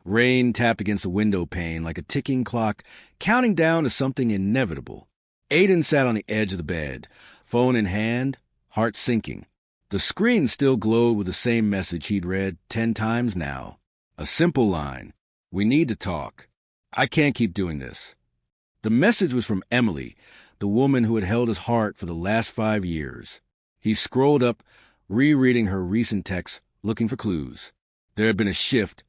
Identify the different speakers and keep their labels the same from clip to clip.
Speaker 1: Rain tapped against the window pane like a ticking clock, counting down to something inevitable. Aiden sat on the edge of the bed, phone in hand, heart sinking. The screen still glowed with the same message he'd read 10 times now. A simple line. We need to talk. I can't keep doing this. The message was from Emily, the woman who had held his heart for the last 5 years. He scrolled up, rereading her recent texts, looking for clues. There had been a shift,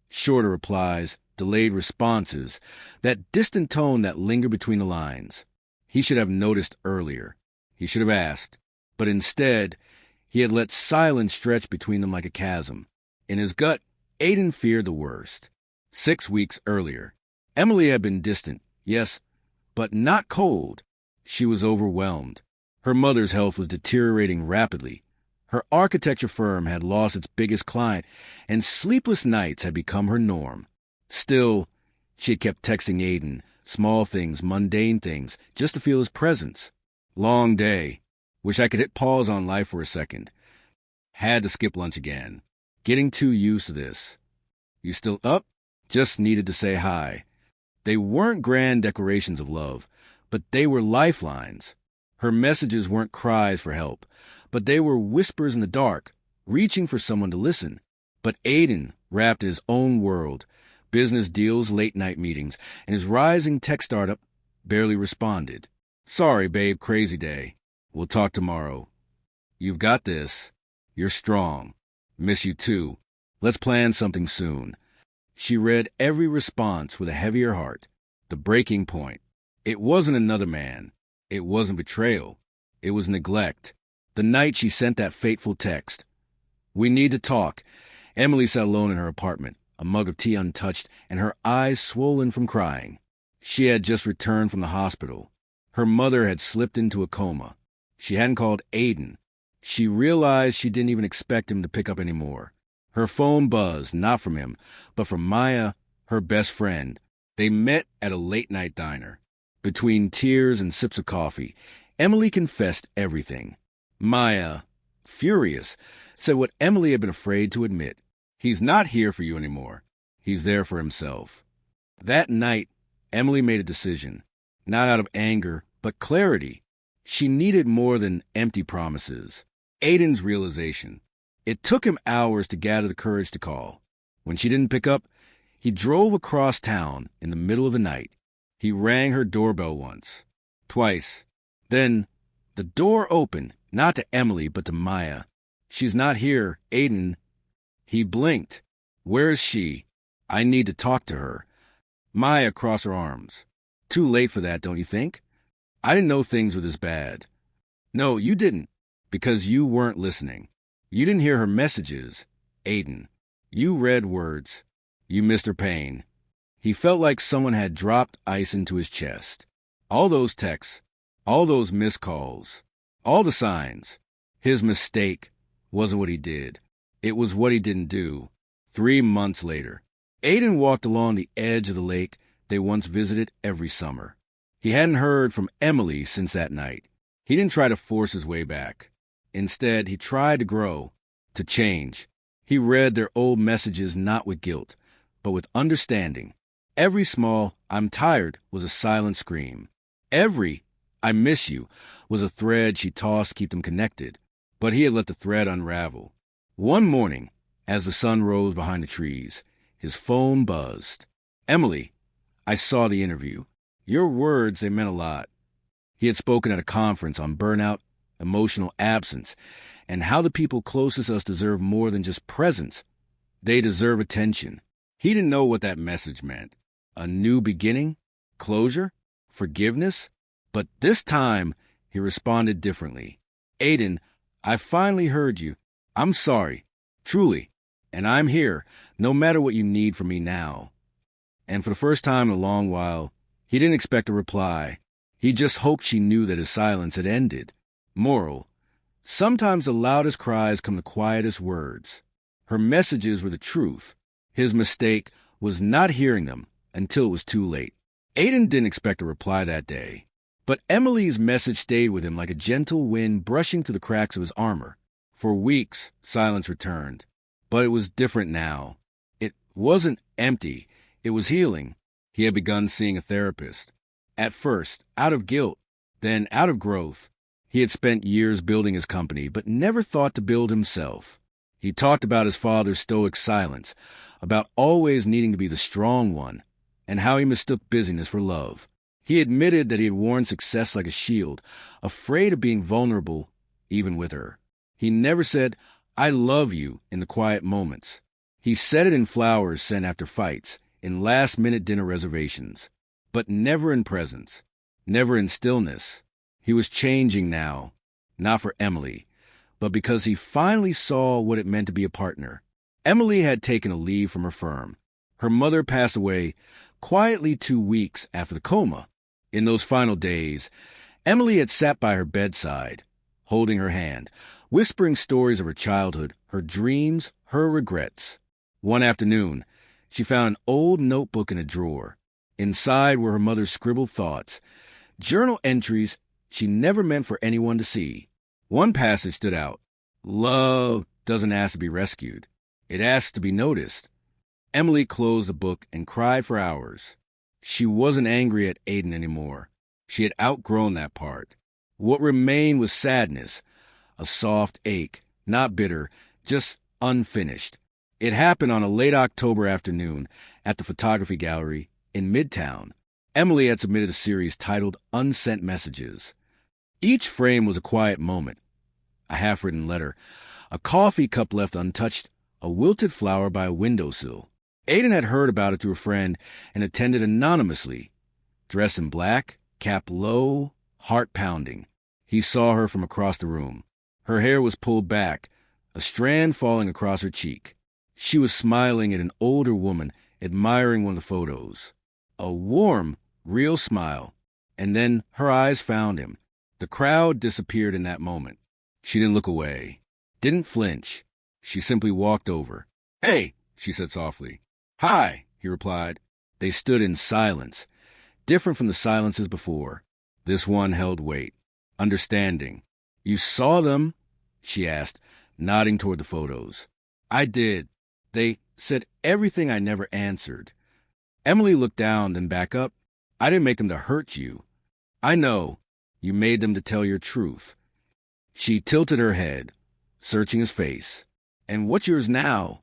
Speaker 1: shorter replies, delayed responses, that distant tone that lingered between the lines. He should have noticed earlier. He should have asked. But instead, he had let silence stretch between them like a chasm. In his gut, Aiden feared the worst. 6 weeks earlier, Emily had been distant, yes, but not cold. She was overwhelmed. Her mother's health was deteriorating rapidly. Her architecture firm had lost its biggest client, and sleepless nights had become her norm. Still, she had kept texting Aiden, small things, mundane things, just to feel his presence. Long day. Wish I could hit pause on life for a second. Had to skip lunch again. Getting too used to this. You still up? Just needed to say hi. They weren't grand declarations of love, but they were lifelines. Her messages weren't cries for help, but they were whispers in the dark, reaching for someone to listen. But Aiden, wrapped in his own world, business deals, late-night meetings, and his rising tech startup, barely responded. Sorry, babe, crazy day. We'll talk tomorrow. You've got this. You're strong. Miss you too. Let's plan something soon. She read every response with a heavier heart. The breaking point. It wasn't another man. It wasn't betrayal. It was neglect. The night she sent that fateful text. We need to talk. Emily sat alone in her apartment, a mug of tea untouched, and her eyes swollen from crying. She had just returned from the hospital. Her mother had slipped into a coma. She hadn't called Aiden. She realized she didn't even expect him to pick up anymore. Her phone buzzed, not from him, but from Maya, her best friend. They met at a late-night diner. Between tears and sips of coffee, Emily confessed everything. Maya, furious, said what Emily had been afraid to admit. He's not here for you anymore. He's there for himself. That night, Emily made a decision, not out of anger, but clarity. She needed more than empty promises. Aiden's realization. It took him hours to gather the courage to call. When she didn't pick up, he drove across town in the middle of the night. He rang her doorbell once, twice. Then the door opened, not to Emily, but to Maya. She's not here, Aiden. He blinked. Where is she? I need to talk to her. Maya crossed her arms. Too late for that, don't you think? I didn't know things were this bad. No, you didn't, because you weren't listening. You didn't hear her messages, Aiden. You read words. You missed her pain. He felt like someone had dropped ice into his chest. All those texts, all those missed calls, all the signs. His mistake wasn't what he did. It was what he didn't do. 3 months later, Aiden walked along the edge of the lake they once visited every summer. He hadn't heard from Emily since that night. He didn't try to force his way back. Instead, he tried to grow, to change. He read their old messages not with guilt, but with understanding. Every small, I'm tired, was a silent scream. Every, I miss you, was a thread she tossed to keep them connected. But he had let the thread unravel. One morning, as the sun rose behind the trees, his phone buzzed. Emily, I saw the interview. Your words, they meant a lot. He had spoken at a conference on burnout, emotional absence, and how the people closest to us deserve more than just presence. They deserve attention. He didn't know what that message meant. A new beginning? Closure? Forgiveness? But this time, he responded differently. Aiden, I finally heard you. I'm sorry. Truly. And I'm here, no matter what you need from me now. And for the first time in a long while, he didn't expect a reply. He just hoped she knew that his silence had ended. Moral. Sometimes the loudest cries come the quietest words. Her messages were the truth. His mistake was not hearing them until it was too late. Aiden didn't expect a reply that day. But Emily's message stayed with him like a gentle wind brushing through the cracks of his armor. For weeks, silence returned. But it was different now. It wasn't empty. It was healing. He had begun seeing a therapist. At first, out of guilt, then out of growth. He had spent years building his company, but never thought to build himself. He talked about his father's stoic silence, about always needing to be the strong one, and how he mistook busyness for love. He admitted that he had worn success like a shield, afraid of being vulnerable, even with her. He never said, "I love you," in the quiet moments. He said it in flowers sent after fights, in last-minute dinner reservations, but never in presence, never in stillness. He was changing now, not for Emily, but because he finally saw what it meant to be a partner. Emily had taken a leave from her firm. Her mother passed away quietly 2 weeks after the coma. In those final days, Emily had sat by her bedside, holding her hand, whispering stories of her childhood, her dreams, her regrets. One afternoon, she found an old notebook in a drawer. Inside were her mother's scribbled thoughts, journal entries she never meant for anyone to see. One passage stood out. Love doesn't ask to be rescued. It asks to be noticed. Emily closed the book and cried for hours. She wasn't angry at Aiden anymore. She had outgrown that part. What remained was sadness, a soft ache, not bitter, just unfinished. It happened on a late October afternoon at the photography gallery in Midtown. Emily had submitted a series titled Unsent Messages. Each frame was a quiet moment, a half-written letter, a coffee cup left untouched, a wilted flower by a windowsill. Aiden had heard about it through a friend and attended anonymously. Dressed in black, cap low, heart pounding. He saw her from across the room. Her hair was pulled back, a strand falling across her cheek. She was smiling at an older woman, admiring one of the photos. A warm, real smile. And then her eyes found him. The crowd disappeared in that moment. She didn't look away, didn't flinch. She simply walked over. "Hey," she said softly. "Hi," he replied. They stood in silence, different from the silences before. This one held weight, understanding. "You saw them?" she asked, nodding toward the photos. "I did. They said everything I never answered." Emily looked down, then back up. "I didn't make them to hurt you. I know. You made them to tell your truth." She tilted her head, searching his face. "And what's yours now?"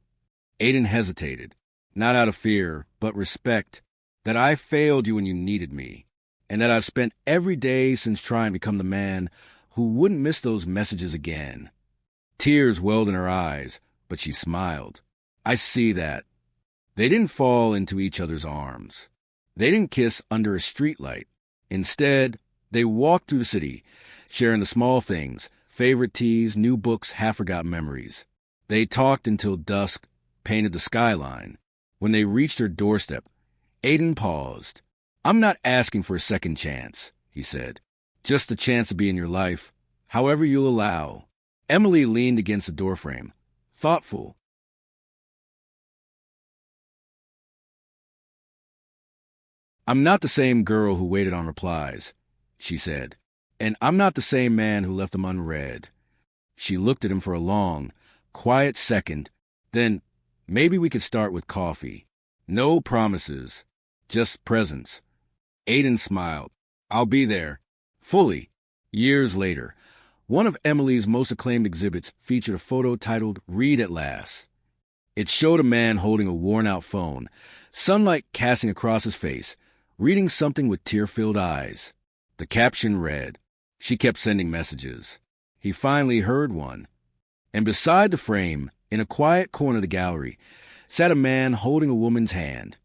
Speaker 1: Aiden hesitated, not out of fear, but respect, that I failed you when you needed me, and that I've spent every day since trying to become the man who wouldn't miss those messages again. Tears welled in her eyes, but she smiled. "I see that." They didn't fall into each other's arms. They didn't kiss under a streetlight. Instead, they walked through the city, sharing the small things, favorite teas, new books, half-forgotten memories. They talked until dusk painted the skyline. When they reached her doorstep, Aiden paused. "I'm not asking for a second chance," he said. "Just a chance to be in your life, however you'll allow." Emily leaned against the doorframe, thoughtful. "I'm not the same girl who waited on replies," she said. "And I'm not the same man who left them unread." She looked at him for a long, quiet second. Then, "Maybe we could start with coffee. No promises, just presence." Aiden smiled. "I'll be there." Fully. Years later, one of Emily's most acclaimed exhibits featured a photo titled Read at Last. It showed a man holding a worn-out phone, sunlight casting across his face, reading something with tear-filled eyes. The caption read, "She kept sending messages." He finally heard one. And beside the frame, in a quiet corner of the gallery, sat a man holding a woman's hand.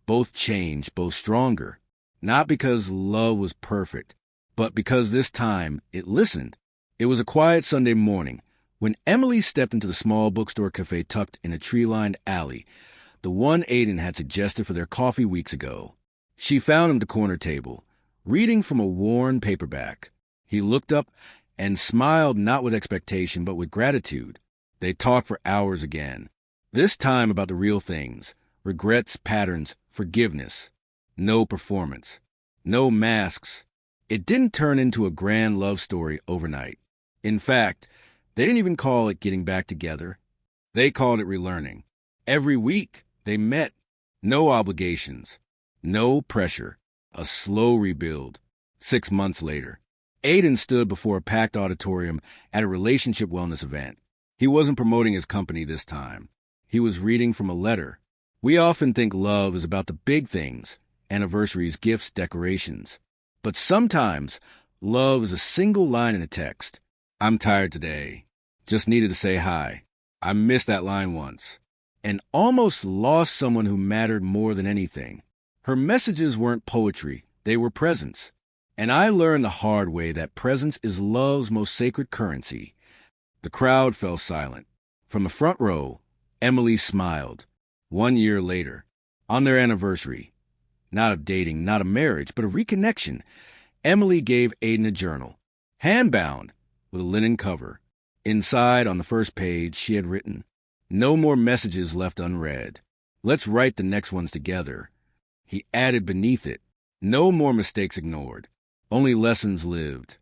Speaker 1: Both changed, both stronger. Not because love was perfect, but because this time it listened. It was a quiet Sunday morning when Emily stepped into the small bookstore cafe tucked in a tree-lined alley, the one Aiden had suggested for their coffee weeks ago. She found him at the corner table, reading from a worn paperback. He looked up and smiled, not with expectation, but with gratitude. They talked for hours again, this time about the real things, regrets, patterns, forgiveness. No performance, no masks. It didn't turn into a grand love story overnight. In fact, they didn't even call it getting back together. They called it relearning. Every week, They met. No obligations. No pressure. A slow rebuild. 6 months later, Aiden stood before a packed auditorium at a relationship wellness event. He wasn't promoting his company this time. He was reading from a letter. We often think love is about the big things, anniversaries, gifts, decorations. But sometimes, love is a single line in a text. I'm tired today. Just needed to say hi. I missed that line once. And almost lost someone who mattered more than anything. Her messages weren't poetry. They were presence. And I learned the hard way that presence is love's most sacred currency. The crowd fell silent. From the front row, Emily smiled. 1 year later, on their anniversary, not of dating, not of marriage, but of reconnection, Emily gave Aiden a journal, hand-bound, with a linen cover. Inside, on the first page, she had written, "No more messages left unread. Let's write the next ones together." He added beneath it, "No more mistakes ignored. Only lessons lived."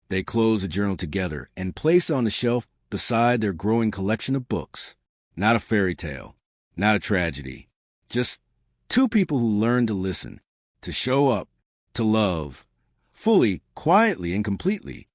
Speaker 1: They closed the journal together and placed it on the shelf beside their growing collection of books. Not a fairy tale, not a tragedy. Just two people who learned to listen, to show up, to love, fully, quietly, and completely.